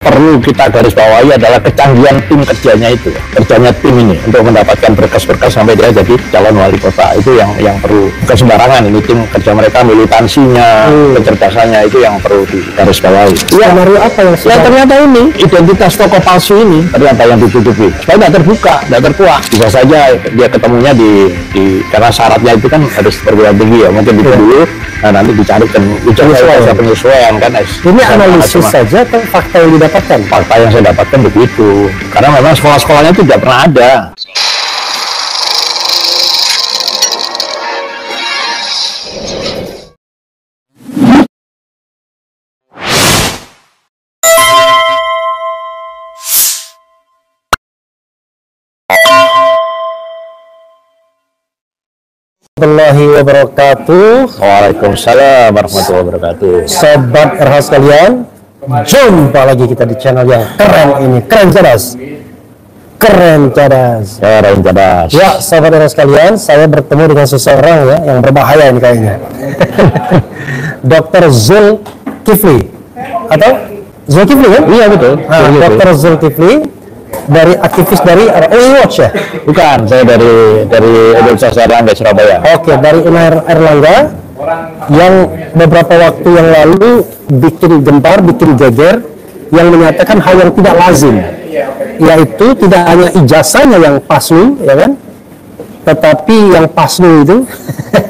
perlu kita garis bawahi adalah kecanggihan tim kerjanya itu, kerjanya tim ini untuk mendapatkan berkas-berkas sampai dia jadi calon wali kota. Itu yang perlu, bukan sembarangan ini tim kerja mereka, militansinya, kecerdasannya itu yang perru digaris bawahi. Ya, skenario apa yang ternyata ini identitas tokoh palsu ini ternyata yang ditutupi supaya tidak terbuka, tidak terkuak. Bisa saja dia ketemunya di karena syaratnya itu kan harus perguruan tinggi ya, mungkin itu dulu. Nah, nanti dicarikan penyesuaian kan. Ini analisis saja atau fakta yang didapatkan? Fakta yang saya dapatkan begitu, karena memang sekolah-sekolahnya itu tidak pernah ada. Warahmatullahi wabarakatuh. Waalaikumsalam warahmatullahi wabarakatuh. Sobat RH sekalian, jumpa lagi kita di channel yang keren ini, keren cerdas. Ya, sobat RH sekalian, saya bertemu dengan seseorang ya yang berbahaya ini kayaknya. Dr. Zulkifli atau Zulkifli kan? Iya betul. Nah, Dr. Zulkifli dari aktivis dari Watch ya? Bukan, saya dari Universitas Airlangga Surabaya. Oke, dari Airlangga yang beberapa waktu yang lalu bikin gempar, bikin geger yang menyatakan hal yang tidak lazim, yaitu tidak hanya ijazahnya yang paslu, ya kan? Tetapi yang paslu itu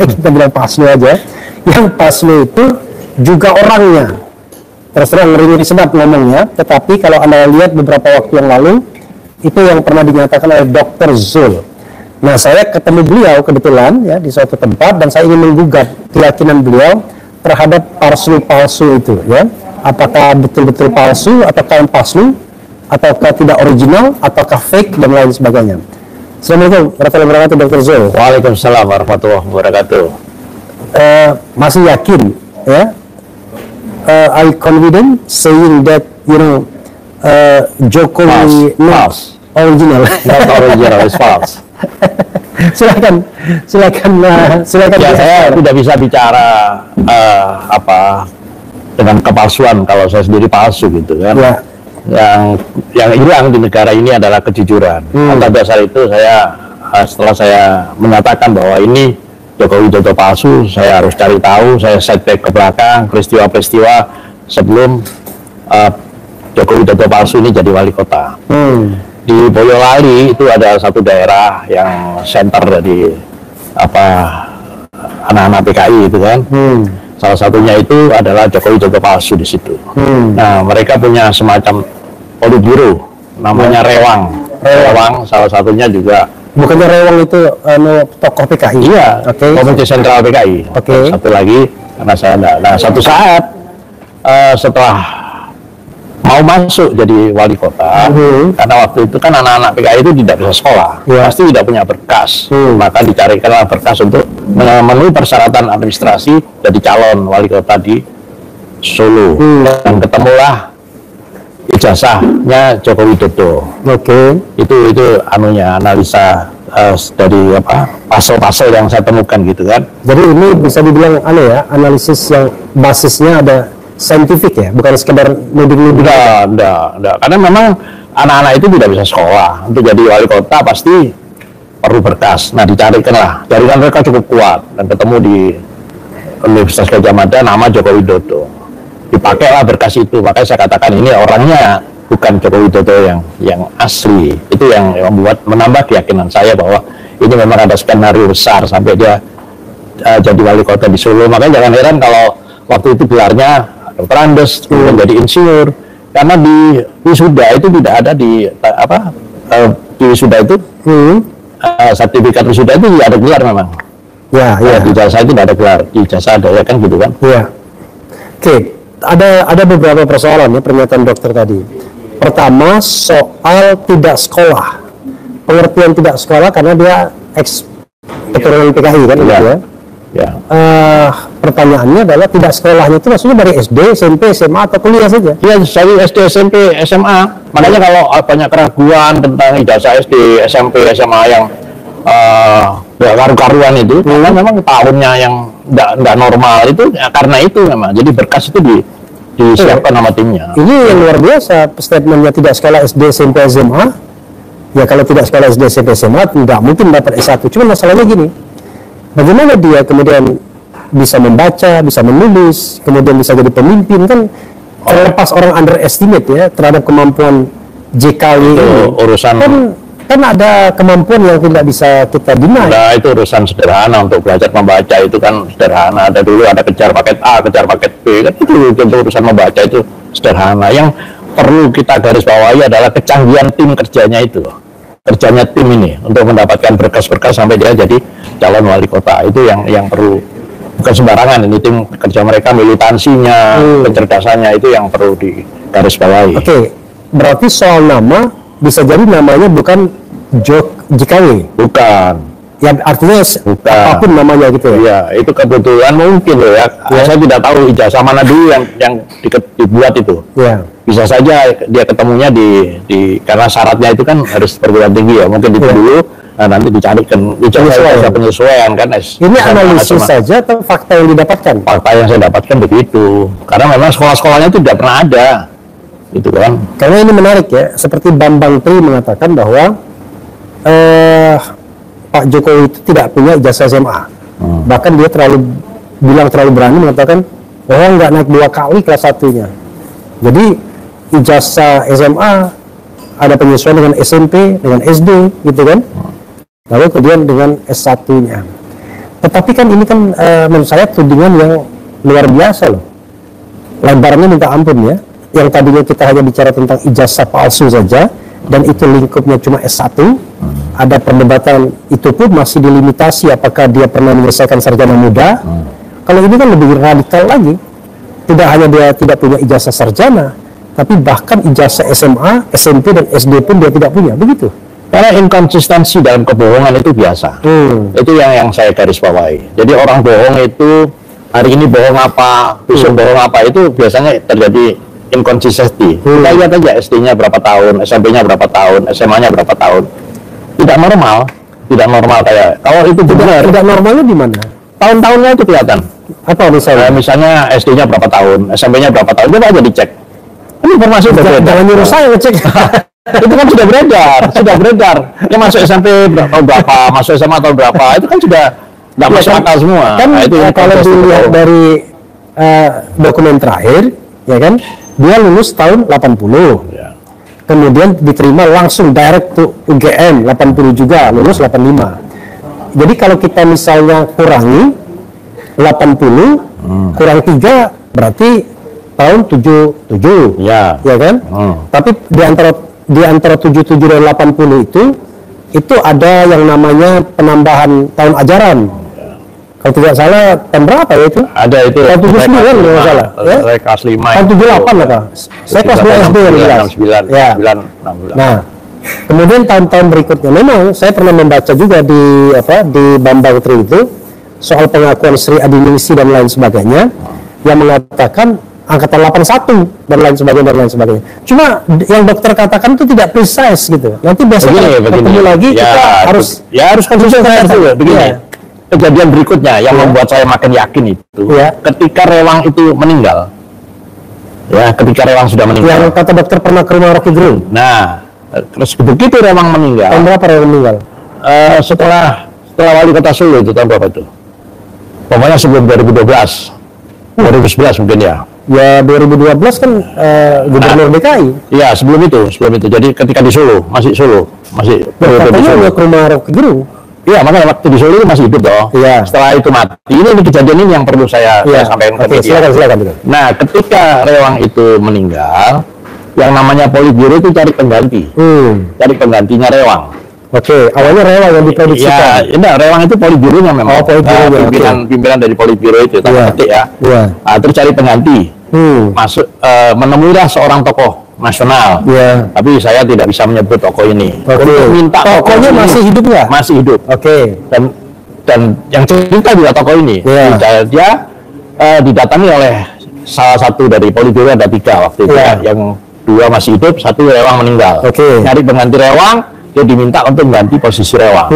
kita bilang paslu aja, yang paslu itu juga orangnya. Terus terang ngeri-ngeri sedap ngomongnya, tetapi kalau Anda lihat beberapa waktu yang lalu itu yang pernah dinyatakan oleh Dr. Zul. Nah, saya ketemu beliau kebetulan ya di suatu tempat dan saya ingin menggugat keyakinan beliau terhadap palsu itu ya. Apakah betul-betul palsu, ataukah yang palsu, ataukah tidak original, ataukah fake dan lain sebagainya. Assalamualaikum warahmatullahi wabarakatuh, Dr. Zul. Waalaikumsalam warahmatullahi wabarakatuh. Masih yakin ya? Are you confident saying that Jokowi false. Original? Not original, it's false. silakan. Ya, saya tidak bisa bicara dengan kepalsuan kalau saya sendiri palsu gitu kan. Ya. Yang hilang di negara ini adalah kejujuran. Atas dasar itu saya setelah saya menyatakan bahwa ini Jokowi Widodo palsu, saya harus cari tahu, saya setback ke belakang peristiwa-peristiwa sebelum Jokowi Widodo palsu ini jadi wali kota. Di Boyolali itu ada satu daerah yang center dari anak-anak PKI itu kan. Salah satunya itu adalah Jokowi Widodo palsu di situ. Nah, mereka punya semacam politburo namanya Rewang salah satunya juga. Bukannya Rewang itu tokoh PKI? Iya, Komite Sentral PKI. Satu lagi karena saya enggak. Nah, satu saat setelah mau masuk jadi wali kota, karena waktu itu kan anak-anak PKI itu tidak bisa sekolah, pasti tidak punya berkas, maka dicarikanlah berkas untuk memenuhi persyaratan administrasi jadi calon wali kota di Solo, dan ketemulah ijazahnya Jokowi Widodo. Itu analisa dari pasal-pasal yang saya temukan gitu kan. Jadi ini bisa dibilang analisis yang basisnya ada saintifik ya, bukan sekedar nuding-nuding. Enggak. Karena memang anak-anak itu tidak bisa sekolah. Untuk jadi wali kota pasti perlu berkas. Nah, dicarikanlah. Jaringan mereka cukup kuat dan ketemu di Universitas Gadjah Mada nama Jokowi Widodo. Dipakailah berkas itu. Makanya saya katakan ini orangnya bukan Jokowi Widodo yang asli. Itu yang menambah keyakinan saya bahwa ini memang ada skenario besar sampai dia jadi wali kota di Solo. Makanya jangan heran kalau waktu itu gelarnya Dr. Andes, kemudian jadi insinyur, karena di wisuda itu tidak ada di wisuda itu sertifikat wisuda itu tidak ada gelar memang. Di ijazah itu tidak ada gelar, di ijazah ada ya kan gitu kan. Oke, ada beberapa persoalan ya pernyataan dokter tadi. Pertama soal tidak sekolah, pengertian tidak sekolah karena dia ex keturunan PKI kan gitu ya. Pertanyaannya adalah tidak sekolahnya itu maksudnya dari SD, SMP, SMA atau kuliah saja? Iya, dari SD, SMP, SMA. Makanya kalau banyak keraguan tentang ijazah SD, SMP, SMA yang karu-karuan itu, memang tahunnya yang nggak normal itu ya, karena itu memang. Jadi berkas itu disiapkan sama timnya. Ini yang luar biasa, statementnya tidak sekolah SD, SMP, SMA. Ya kalau tidak sekolah SD, SMP, SMA tidak mungkin dapat S1. Cuma masalahnya gini, bagaimana dia kemudian bisa membaca, bisa menulis, kemudian bisa jadi pemimpin kan? Terlepas orang underestimate ya terhadap kemampuan JKW itu ini, urusan kan ada kemampuan yang tidak bisa kita deny. Nah, itu urusan sederhana untuk belajar membaca itu kan sederhana. Ada dulu ada kejar paket A, kejar paket B, kan itu untuk urusan membaca itu sederhana. Yang perlu kita garis bawahi adalah kecanggihan tim kerjanya itu. Kerjanya tim ini untuk mendapatkan berkas-berkas sampai dia jadi calon wali kota. Itu yang perlu, bukan sembarangan. Ini tim kerja mereka, militansinya, kecerdasannya itu yang perlu digarisbawahi. Oke, berarti soal nama bisa jadi namanya bukan JKW. Bukan. Ya artinya Bukan. apapun namanya gitu ya. Iya, itu kebetulan mungkin loh ya. Saya tidak tahu ijazah mana dulu yang dibuat itu. Ya. Bisa saja dia ketemunya di karena syaratnya itu kan harus perguruan tinggi ya. Mungkin itu dulu. Nah, nanti dicarikan ijazah penyesuaian kan. Ini analisis saja atau fakta yang didapatkan? Fakta yang saya dapatkan begitu. Karena memang sekolah-sekolahnya itu tidak pernah ada. Gitu kan. Karena ini menarik ya. Seperti Bambang Tri mengatakan bahwa Pak Jokowi itu tidak punya ijazah SMA. Bahkan dia terlalu berani mengatakan bahwa nggak naik 2 kali kelas 1-nya. Jadi ijazah SMA ada penyesuaian dengan SMP, dengan SD gitu kan. Lalu kemudian dengan S1-nya. Tetapi kan ini kan menurut saya tudingan yang luar biasa loh. Lebarnya minta ampun ya. Yang tadinya kita hanya bicara tentang ijazah palsu saja dan itu lingkupnya cuma S1, ada perdebatan itu pun masih dilimitasi apakah dia pernah menyelesaikan sarjana muda. Kalau ini kan lebih radikal lagi, tidak hanya dia tidak punya ijazah sarjana, tapi bahkan ijazah SMA, SMP dan SD pun dia tidak punya, begitu. Karena inkonsistensi dalam kebohongan itu biasa. Itu yang saya garis bawahi. Jadi orang bohong itu hari ini bohong apa, besok bohong apa, itu biasanya terjadi inkonsistensi. Kita lihat aja SD-nya berapa tahun, SMP-nya berapa tahun, SMA-nya berapa tahun. Tidak normal kayak. Kalau itu benar. Tidak normalnya di mana? Tahun-tahunnya itu kelihatan. Apa misalnya? Misalnya SD-nya berapa tahun, SMP-nya berapa tahun, coba aja dicek. Ini informasi berbeda. Jangan nyuruh saya ngecek. Itu kan sudah beredar. Dia masuk SMP tahun berapa, masuk SMA tahun berapa, itu kan sudah nggak masuk akal semua. Kan nah, itu kalau dilihat dari dokumen terakhir, ya kan, dia lulus tahun 80. Ya. Kemudian diterima langsung direct to UGM 80 juga, lulus 85. Jadi kalau kita misalnya kurangi 80 kurang 3 berarti tahun 77. Ya kan? Tapi di antara 77 dan 80 itu ada yang namanya penambahan tahun ajaran. Kalau tidak salah tahun berapa ya itu? Ada itu. Tahun 79 kalau tidak salah. Ya? Saya kelas 5. Tahun 78 apa? Saya kelas 2 SD yang jelas. 69, Ya. 69. Nah, kemudian tahun-tahun berikutnya memang saya pernah membaca juga di Bambang Tri itu soal pengakuan Sri Adiningsi dan lain sebagainya yang mengatakan angkatan 81 dan lain sebagainya. Cuma yang dokter katakan itu tidak precise gitu. Nanti besok ketemu lagi ya, kita harus konsisten itu begini. Ya. Kejadian berikutnya yang membuat saya makin yakin itu ketika Rewang itu meninggal. Ya, ketika Rewang sudah meninggal. Yang kata dokter pernah ke rumah Rocky Gerung. Nah, terus begitu Rewang meninggal. Tahun berapa Rewang meninggal? Setelah wali kota Solo itu tahun berapa itu? Pokoknya sebelum 2012. 2011 mungkin ya. Ya 2012 kan gubernur DKI. Iya sebelum itu. Jadi ketika di Solo, masih Katanya ke rumah Rocky Gerung. Iya, makanya waktu di Solo itu masih hidup toh. Iya. Setelah itu mati. Ini kejadian ini yang perlu saya sampaikan ke media. Silakan. Nah, ketika Rewang itu meninggal, yang namanya Politburo itu cari pengganti. Cari penggantinya Rewang. Oke, awalnya Rewang yang diproduksikan. Ya, Rewang itu Politburonya memang. Pimpinan dari Politburo itu, ketik ya. Nah, terus cari pengganti. Masuk menemuilah seorang tokoh nasional. Tapi saya tidak bisa menyebut tokoh ini. Untuk minta tokohnya masih hidup nggak? Masih hidup. Dan yang cerita juga tokoh ini. Dia didatangi oleh salah satu dari Politburo, ada 3 waktu itu. Yang 2 masih hidup, 1 Rewang meninggal. Nyari pengganti Rewang, dia diminta untuk mengganti posisi Rewang.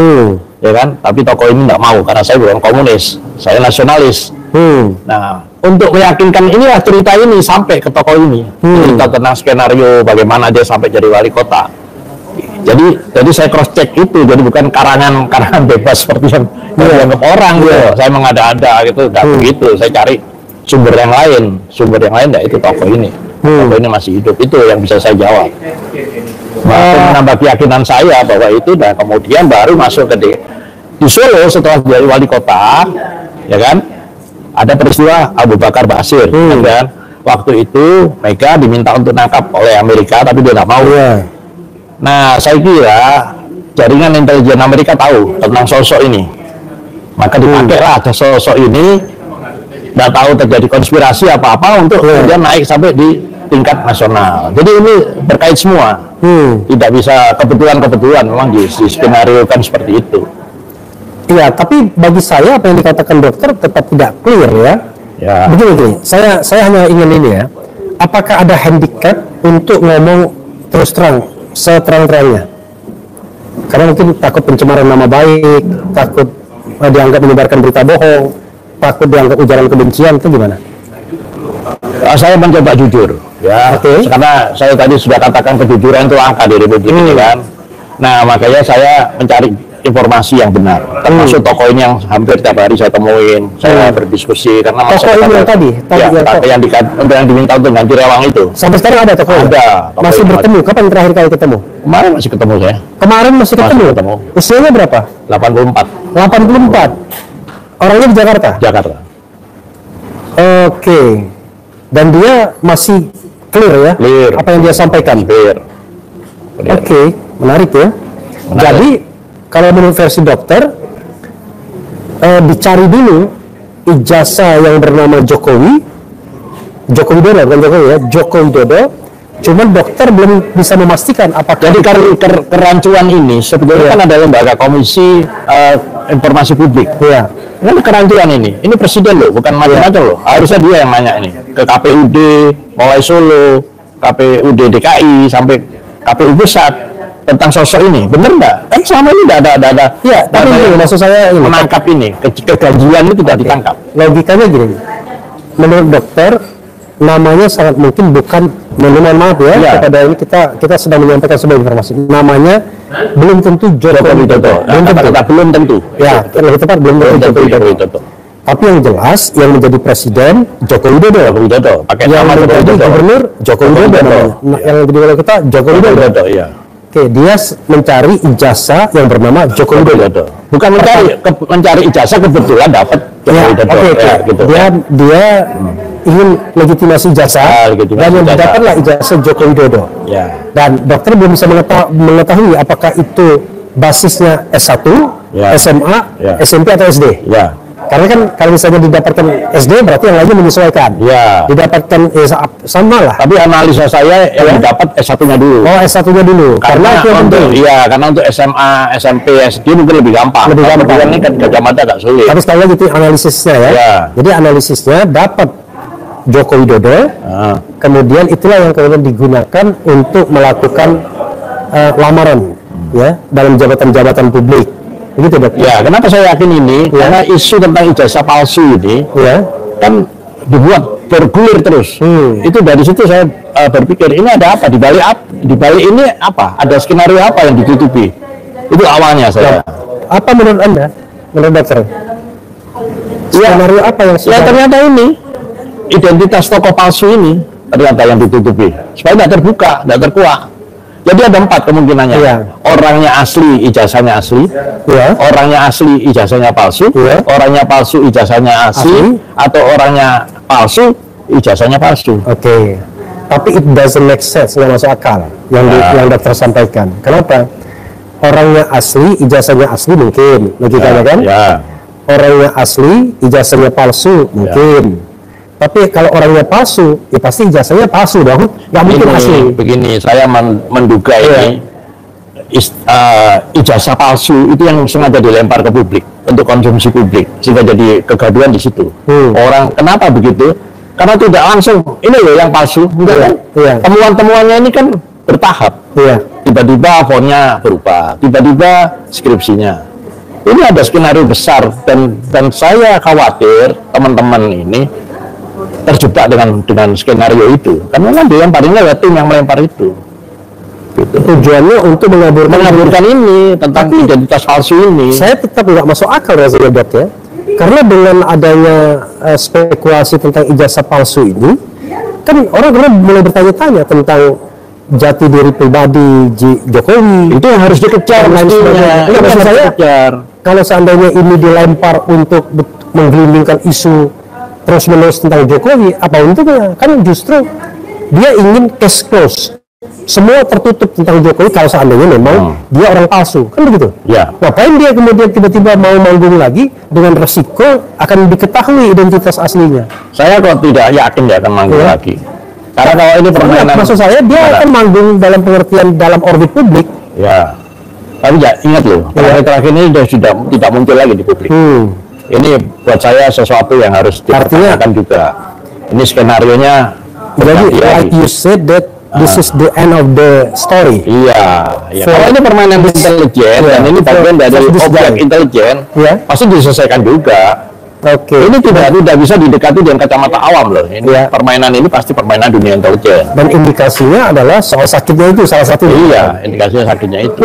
Ya kan? Tapi tokoh ini nggak mau karena saya bukan komunis, saya nasionalis. Nah, untuk meyakinkan inilah cerita ini sampai ke tokoh ini, cerita tentang skenario bagaimana dia sampai jadi wali kota. Jadi saya cross check itu, jadi bukan karangan bebas seperti yang dianggap orang gitu. Saya mengada-ada gitu, nggak begitu. Saya cari sumber yang lain ya itu tokoh ini. Tokoh ini masih hidup, itu yang bisa saya jawab. Menambah keyakinan saya bahwa itu, dan kemudian baru masuk ke di Solo setelah jadi wali kota, ya kan? Ada peristiwa Abu Bakar Basir, ya kan? Waktu itu Mega diminta untuk nangkap oleh Amerika, tapi dia nggak mau. Nah, saya kira jaringan intelijen Amerika tahu tentang sosok ini, maka dipakailah ada sosok ini. Nggak tahu terjadi konspirasi apa-apa untuk kemudian naik sampai di tingkat nasional. Jadi ini berkait semua. Tidak bisa kebetulan memang di skenario kan seperti itu. Iya, tapi bagi saya apa yang dikatakan dokter tetap tidak clear ya. Begini, saya hanya ingin ini ya. Apakah ada handicap untuk ngomong terus terang, seterang-terangnya? Karena mungkin takut pencemaran nama baik, takut dianggap menyebarkan berita bohong, takut dianggap ujaran kebencian, itu gimana? Saya mencoba jujur, ya, karena saya tadi sudah katakan kejujuran itu angka di Republik ini kan. Nah, makanya saya mencari informasi yang benar, termasuk tokoh ini yang hampir tiap hari saya temuin, saya berdiskusi karena tokoh ini yang tadi yang diminta untuk ganti rewang itu. Sampai sekarang ada tokoh? Ada. Masih bertemu? Kapan terakhir kali ketemu? Kemarin masih ketemu saya. Kemarin masih ketemu? Usianya berapa? 84. 84. Orangnya di Jakarta? Jakarta. Oke. Dan dia masih clear ya? Clear. Apa yang dia sampaikan? Clear. Oke, menarik ya. Jadi kalau menurut versi dokter, dicari dulu ijazah yang bernama Joko Widodo, bukan Jokowi ya, Joko Widodo. Cuman dokter belum bisa memastikan apakah. Jadi kerancuan ini sebetulnya kan ada lembaga komisi informasi publik. Iya. Ini kerancuan ini presiden loh, bukan macam-macam loh. Harusnya dia yang nanya ini ke KPUD, mulai Solo, KPUD DKI sampai KPU Pusat tentang sosok ini, bener nggak? Kan selama ini nggak ada. Iya, tapi ini maksud saya ini menangkap ini, kegajian itu tidak ditangkap. Logikanya gini, menurut dokter namanya sangat mungkin bukan, mohon maaf ya, kepada ini kita sedang menyampaikan sebuah informasi. Namanya belum tentu Joko Widodo. Belum tentu. Ya, lebih tepat belum tentu Joko Widodo. Tapi yang jelas yang menjadi presiden Joko Widodo. Pakai yang nama menjadi gubernur Joko Widodo. Yang jadi wali kota Joko Widodo. Iya. Oke, dia mencari ijazah yang bernama Joko Widodo. Bukan mencari ijazah kebetulan dapat Joko Widodo. Gitu. Dia ingin legitimasi ijazah dan yang didapatlah ijazah Joko Widodo. Ya. Dan dokter belum bisa mengetahui apakah itu basisnya S1, SMA, SMP atau SD. Ya. Karena kan kalau misalnya didapatkan SD berarti yang lainnya menyesuaikan. Ya. Didapatkan sama lah. Tapi analisa saya yang dapat S1-nya dulu. Oh, S1-nya dulu. Karena untuk SMA, SMP, SD mungkin lebih gampang. Ini kan Gajah Mada agak sulit. Tapi sekali lagi itu analisisnya ya. Jadi analisisnya dapat Joko Widodo. Kemudian itulah yang kemudian digunakan untuk melakukan lamaran ya dalam jabatan-jabatan publik. Begitu, Dok? Ya, kenapa saya yakin ini? Karena isu tentang ijazah palsu ini kan dibuat bergulir terus. Itu dari situ saya berpikir ini ada apa di balik ini apa? Ada skenario apa yang ditutupi? Itu awalnya saya. Apa menurut Anda? Menurut dokter? Skenario apa yang ternyata ini identitas tokoh palsu ini ternyata yang ditutupi supaya tidak terbuka, tidak terkuak. Jadi ada 4 kemungkinannya. Orangnya asli, ijazahnya asli. Orangnya asli, ijazahnya palsu. Orangnya palsu, ijazahnya asli. Atau orangnya palsu, ijazahnya palsu. Oke. Tapi it doesn't make sense, nggak masuk akal yang dokter sampaikan. Kenapa? Orangnya asli, ijazahnya asli mungkin, logikanya kan? Orangnya asli, ijazahnya palsu mungkin. Tapi kalau orangnya palsu, ya pasti ijazahnya palsu dong. Nggak mungkin asli. Begini, saya menduga ini ijazah palsu itu yang sengaja dilempar ke publik untuk konsumsi publik, sehingga jadi kegaduhan di situ. Orang kenapa begitu? Karena tidak langsung ini loh yang palsu, temuan-temuannya ini kan bertahap. Tiba-tiba fontnya berubah, tiba-tiba skripsinya. Ini ada skenario besar dan saya khawatir teman-teman ini terjebak dengan skenario itu. Karena memang dia yang paling lewat tim yang melempar itu. Gitu. Tujuannya untuk mengaburkan ini tentang identitas palsu ini. Saya tetap nggak masuk akal rasanya, Dok, ya. Karena dengan adanya spekulasi tentang ijazah palsu ini, kan orang mulai bertanya-tanya tentang jati diri pribadi Jokowi. Itu yang harus dikejar mestinya. Iya, maksud saya, kalau seandainya ini dilempar untuk menggelindingkan isu terus-menerus tentang Jokowi, apa untungnya? Kan justru dia ingin case close. Semua tertutup tentang Jokowi kalau seandainya memang dia orang palsu, kan begitu? Ya. Ngapain dia kemudian tiba-tiba mau manggung lagi dengan resiko akan diketahui identitas aslinya? Saya kok tidak yakin dia akan manggung lagi. Karena kalau ini permainan, maksud saya dia akan manggung dalam pengertian dalam orbit publik. Ya. Tapi ya, ingat loh, terakhir ini sudah tidak muncul lagi di publik. Ini buat saya sesuatu yang harus dipertanyakan juga. Ini skenario-nya. Jadi, like you said that this is the end of the story. Iya. Kalau ini permainan intelijen dan ini bagian dari objek intelijen, pasti diselesaikan juga. Ini tidak bisa didekati dengan kacamata awam loh. Ini permainan ini pasti permainan dunia intelijen. Dan indikasinya adalah soal sakitnya itu salah satu. Iya, indikasinya sakitnya itu.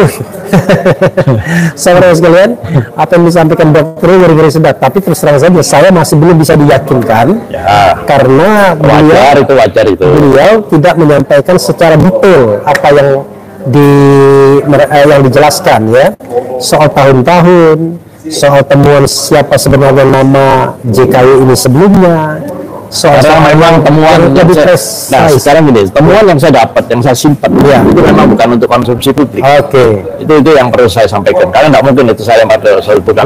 Saudara sekalian, apa yang disampaikan dokter ngeri-ngeri sedap. Tapi terus terang saja, saya masih belum bisa diyakinkan. Ya. Karena wajar itu. Beliau tidak menyampaikan secara detail apa yang dijelaskan ya soal tahun-tahun. Soal temuan siapa sebenarnya nama JKY ini sebelumnya, soal memang temuan yang lebih sekarang gini, temuan yang saya dapat, yang saya simpan, itu memang bukan untuk konsumsi publik. Itu yang perlu saya sampaikan. Karena tidak mungkin itu saya sebutkan.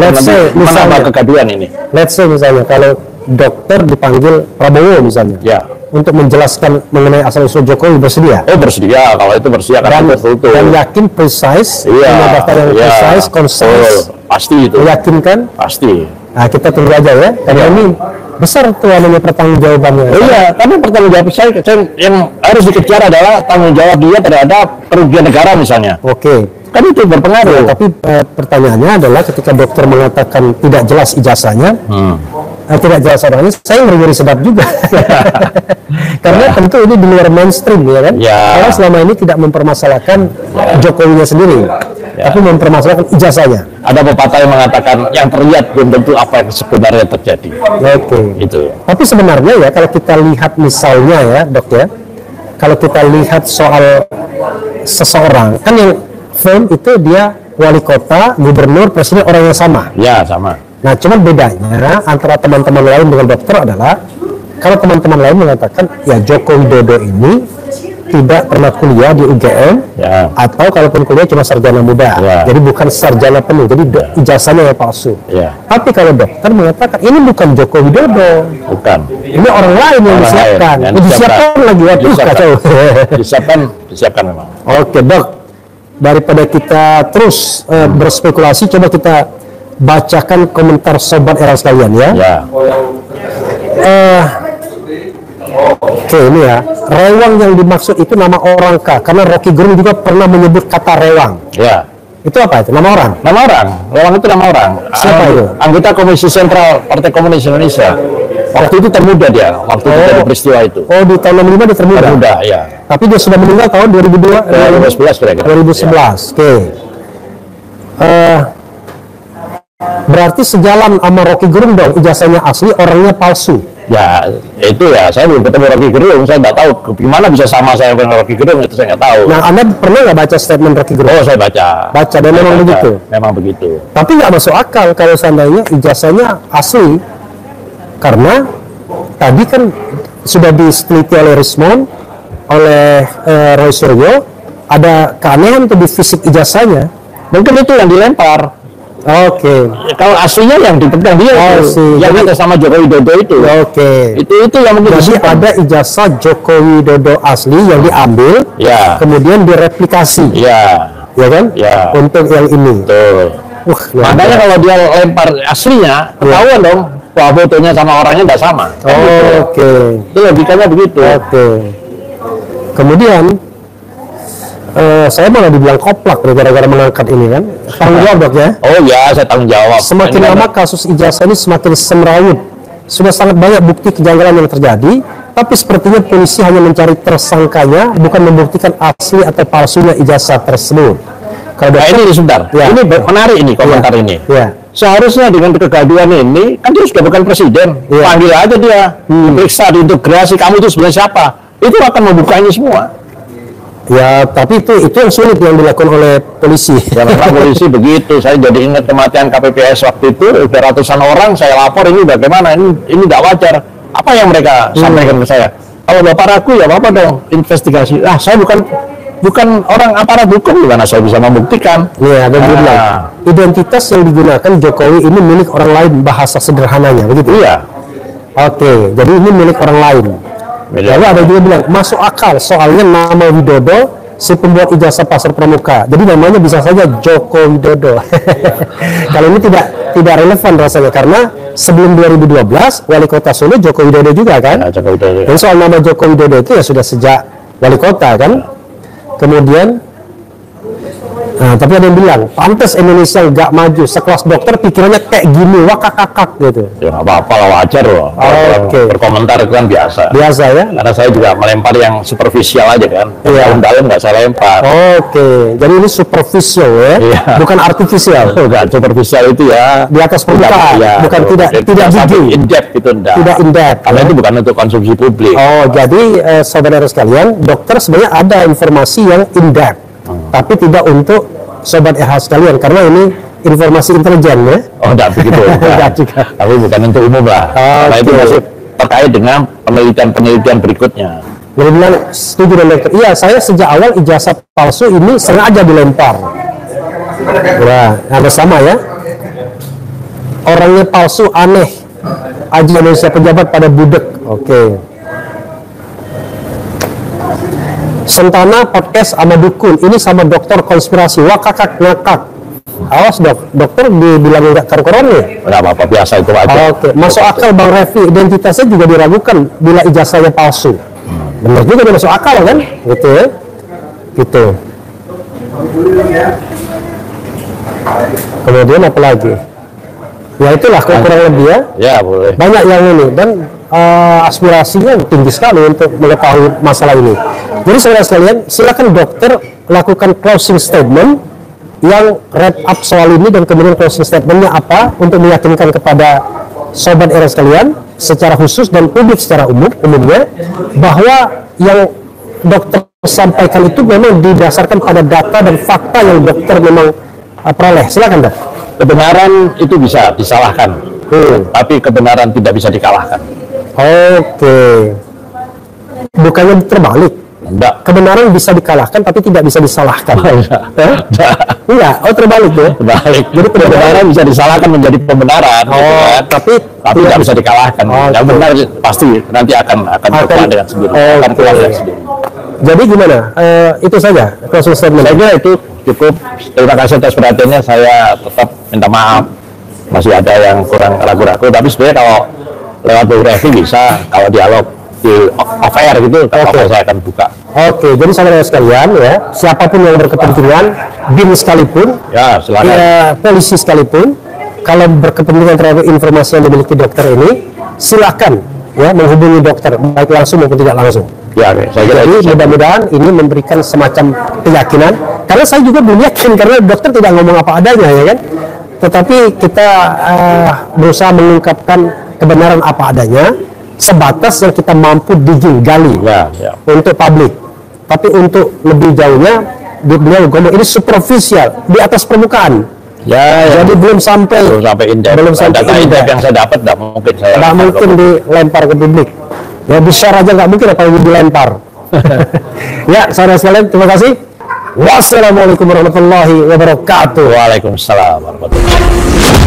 Menambah kegaduhan ini. Let's say misalnya kalau dokter dipanggil Prabowo misalnya, untuk menjelaskan mengenai asal-usul Jokowi, bersedia? Oh, bersedia. Kalau itu bersedia kan betul. Dan yakin precise, daftar yang precise, concise, pasti itu. Meyakinkan? Pasti. Nah, kita tunggu aja ya. Karena ini besar tuh namanya pertanggungjawabannya. Iya, tapi pertanggungjawab saya yang harus dikejar adalah tanggung jawab dia terhadap kerugian negara misalnya. Kan itu berpengaruh. Tapi pertanyaannya adalah ketika dokter mengatakan tidak jelas ijazahnya, tidak jelas orangnya, saya ngeri-ngeri sedap juga. Karena tentu ini di luar mainstream ya kan. Karena selama ini tidak mempermasalahkan Jokowinya sendiri, tapi mempermasalahkan ijazahnya. Ada pepatah yang mengatakan yang terlihat belum tentu apa yang sebenarnya terjadi. Itu. Tapi sebenarnya ya kalau kita lihat misalnya ya dok ya, kalau kita lihat soal seseorang kan yang firm itu dia wali kota, gubernur, presiden orang yang sama. Ya sama. Nah, cuman bedanya antara teman-teman lain dengan dokter adalah kalau teman-teman lain mengatakan ya Joko Widodo ini tidak pernah kuliah di UGM atau kalaupun kuliah cuma sarjana muda, jadi bukan sarjana penuh, jadi ijazahnya yang palsu. Tapi kalau dokter mengatakan ini bukan Joko Widodo, ini orang lain yang disiapkan, disiapkan lagi waktu kacau. Disiapkan memang. Oke dok, daripada kita terus berspekulasi, coba kita bacakan komentar sobat era sekalian ya. Oke, ini ya, rewang yang dimaksud itu nama orang kah? Karena Rocky Gerung juga pernah menyebut kata rewang. Itu apa itu? Nama orang? Nama orang. Rewang itu nama orang. Siapa itu? Anggota Komisi Sentral Partai Komunis Indonesia. Waktu itu termuda dia, waktu itu dari peristiwa itu. Oh, di tahun 65 dia termuda? Termuda, ya. Tapi dia sudah meninggal tahun 2011 kira-kira. 2011, oke. Berarti sejalan sama Rocky Gerung dong, ijazahnya asli, orangnya palsu. Ya, itu ya, saya belum ketemu Rocky Gerung, saya nggak tahu gimana bisa sama saya dengan Rocky Gerung, itu saya nggak tahu. Nah, Anda pernah nggak baca statement Rocky Gerung? Oh, saya baca. Baca, dan memang begitu? Memang begitu. Tapi nggak masuk akal kalau seandainya ijazahnya asli, karena tadi kan sudah diteliti oleh Rismond, oleh Roy Suryo, ada keanehan tuh di fisik ijazahnya. Mungkin itu yang dilempar. Kalau aslinya yang dipegang dia yang ada sama Joko Widodo itu. Itu yang mungkin. Jadi ada ijazah Joko Widodo asli yang diambil, kemudian direplikasi. Ya kan? Untuk yang ini. Makanya kalau dia lempar aslinya, ketahuan dong bahwa fotonya sama orangnya nggak sama. Itu logikanya begitu. Kemudian saya malah dibilang koplak gara-gara mengangkat ini kan. Tanggung jawab dok ya? Oh ya, saya tanggung jawab. Semakin lama kasus ijazah ini semakin semrawut sudah sangat banyak bukti kejanggalan yang terjadi, tapi sepertinya polisi hanya mencari tersangkanya, bukan membuktikan asli atau palsunya ijazah tersebut. Kalau Nah ini sebentar, Ya. ini menarik ini komentar ini. Ya. Seharusnya dengan kegaduhan ini, kan dia sudah bukan presiden, Iya. panggil aja dia, periksa, diintegrasi, kamu itu sebenarnya siapa? Itu akan membukanya semua. Ya, tapi itu yang sulit yang dilakukan oleh polisi. Ya memang polisi begitu. Saya jadi ingat kematian KPPS waktu itu, udah ratusan orang saya lapor, ini bagaimana, ini tidak wajar. Apa yang mereka sampaikan ke saya? Kalau Bapak ragu ya Bapak dong investigasi. Ah, saya bukan orang aparat hukum, gimana saya bisa membuktikan? Iya, dan dia bilang, identitas yang digunakan Jokowi ini milik orang lain, bahasa sederhananya, begitu? Iya. Oke, jadi ini milik orang lain. Iya. Lalu ada juga bilang, masuk akal, soalnya nama Widodo, si pembuat ijazah Pasar Pramuka. Jadi namanya bisa saja Joko Widodo. Kalau ini tidak relevan rasanya, karena sebelum 2012, Wali Kota Solo Joko Widodo juga kan? Ya, Joko Widodo. Dan soal nama Joko Widodo itu ya sudah sejak Wali Kota kan? Kemudian tapi ada yang bilang pantas Indonesia nggak maju, sekelas dokter pikirannya kayak gini, wakakakak gitu. Ya nggak apa-apa lah, wajar loh. Oke. Berkomentar itu kan biasa. Biasa ya. Karena saya juga melempar yang superficial aja kan. Iya. Dalam-dalam nggak saya lempar. Oke, jadi ini superficial ya, Iya. bukan artifisial. Enggak, superficial itu ya Di atas permukaan, ya, bukan tidak sampai gigi, in depth itu enggak. tidak in depth. Karena Ya. itu bukan untuk konsumsi publik. Oh, jadi saudara sekalian, dokter sebenarnya ada informasi yang in depth, tapi tidak untuk sobat RH sekalian, karena ini informasi intelijen ya. Oh, enggak begitu. Enggak juga. Tapi bukan untuk umum lah. Karena itu Oke. masih terkait dengan penelitian-penelitian berikutnya. Dia bilang setuju dengan dokter. Iya, saya sejak awal ijazah palsu ini sengaja dilempar. Ya, ada sama ya. Orangnya palsu aneh. Aji Indonesia pejabat pada budek. Oke. Sentana podcast sama dukun. Ini sama dokter konspirasi. Wah kakak ngakak. Awas dokter dibilang nggak karu-karuan nih. Enggak apa-apa, biasa itu aja. Oke, masuk akal Bang Revi, identitasnya juga diragukan bila ijazahnya palsu. Benar juga, dia masuk akal kan? Gitu ya. Gitu. Kemudian apa lagi? Ya itulah kurang lebih ya. Ya, boleh. Banyak yang ini dan aspirasinya tinggi sekali untuk mengetahui masalah ini. Jadi saudara sekalian, silakan dokter lakukan closing statement yang wrap up soal ini, dan kemudian closing statementnya apa untuk meyakinkan kepada sobat era sekalian secara khusus dan publik secara umumnya bahwa yang dokter sampaikan itu memang didasarkan pada data dan fakta yang dokter memang peroleh. Silakan dok. Kebenaran itu bisa disalahkan, tapi kebenaran tidak bisa dikalahkan. Oke. Bukannya terbalik. Enggak. Kebenaran bisa dikalahkan tapi tidak bisa disalahkan. Enggak. Oh, terbalik ya. Terbalik. Jadi kebenaran bisa disalahkan menjadi pembenaran. Oh, gitu kan. tapi tidak bisa dikalahkan. Oh, Yang benar pasti nanti akan berkeluar dengan sendiri. Akan oke. keluar dengan sendiri. Jadi gimana? Itu saja closing statement. Saya kira itu cukup. Terima kasih atas perhatiannya. Saya tetap minta maaf. Masih ada yang kurang ragu-ragu. Tapi sebenarnya kalau lewat Bu Revi bisa. Kalau dialog di off air gitu, Oke. saya akan buka. Oke, jadi saudara sekalian ya, siapapun yang berkepentingan, BIN sekalipun, Ya, silakan. ya, polisi sekalipun, kalau berkepentingan terhadap informasi yang dimiliki dokter ini, silakan ya menghubungi dokter, baik langsung maupun tidak langsung. Ya, oke. Saya kira Jadi itu. mudah-mudahan ini memberikan semacam keyakinan, karena saya juga belum yakin karena dokter tidak ngomong apa adanya ya kan. Tetapi kita berusaha mengungkapkan kebenaran apa adanya, sebatas yang kita mampu digali Ya, ya. untuk publik. Tapi untuk lebih jauhnya, beliau ngomong ini superficial, di atas permukaan. Ya, ya. Jadi belum sampai Belum sampai Belum sampai data in in-depth depth. yang saya dapat nggak mungkin saya. Nggak mungkin dilempar ke publik. Ya besar aja nggak mungkin, apalagi dilempar. Ya, saudara sekalian, terima kasih. Wassalamualaikum warahmatullahi wabarakatuh. Waalaikumsalam warahmatullahi wabarakatuh.